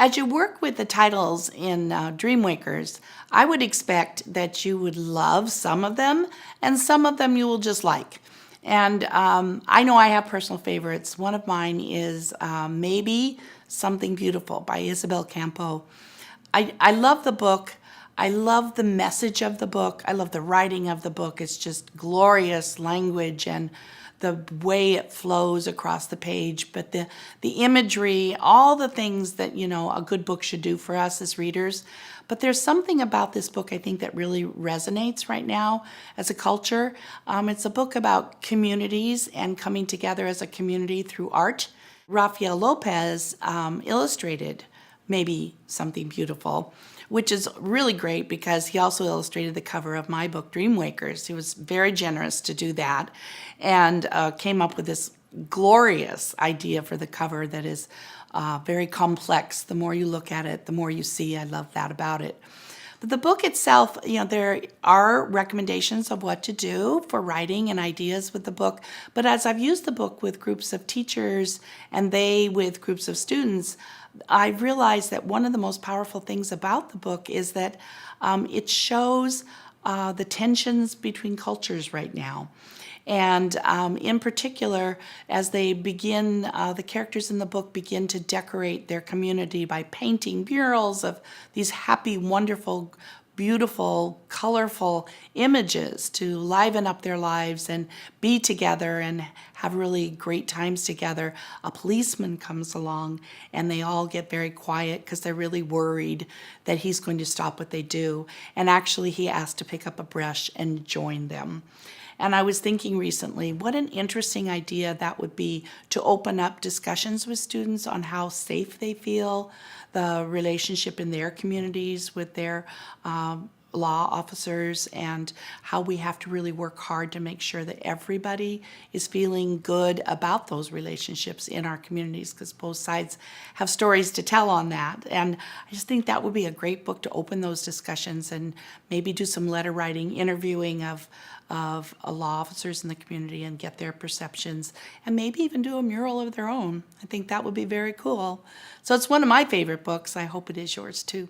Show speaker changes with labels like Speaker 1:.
Speaker 1: As you work with the titles in Dreamwakers, I would expect that you would love some of them, and some of them you will just like. And I know I have personal favorites. One of mine is Maybe Something Beautiful by Isabel Campo. I love the book. I love the message of the book. I love the writing of the book. It's just glorious language and the way it flows across the page. But the imagery, all the things that, you know, a good book should do for us as readers. But there's something about this book I think that really resonates right now as a culture. It's a book about communities and coming together as a community through art. Rafael Lopez illustrated Maybe Something Beautiful, which is really great because he also illustrated the cover of my book, Dreamwakers. He was very generous to do that and came up with this glorious idea for the cover that is very complex. The more you look at it, the more you see. I love that about it. But the book itself, you know, there are recommendations of what to do for writing and ideas with the book. But as I've used the book with groups of teachers and they with groups of students, I've realized that one of the most powerful things about the book is that it shows the tensions between cultures right now. And in particular, as they begin, the characters in the book begin to decorate their community by painting murals of these happy, wonderful, beautiful, colorful images to liven up their lives and be together and have really great times together. A policeman comes along and they all get very quiet because they're really worried that he's going to stop what they do. And actually he asks to pick up a brush and join them. And I was thinking recently, what an interesting idea that would be to open up discussions with students on how safe they feel, the relationship in their communities with their law officers, and how we have to really work hard to make sure that everybody is feeling good about those relationships in our communities, because both sides have stories to tell on that. And I just think that would be a great book to open those discussions and maybe do some letter writing, interviewing of law officers in the community and get their perceptions, and maybe even do a mural of their own. I think that would be very cool. So it's one of my favorite books. I hope it is yours too.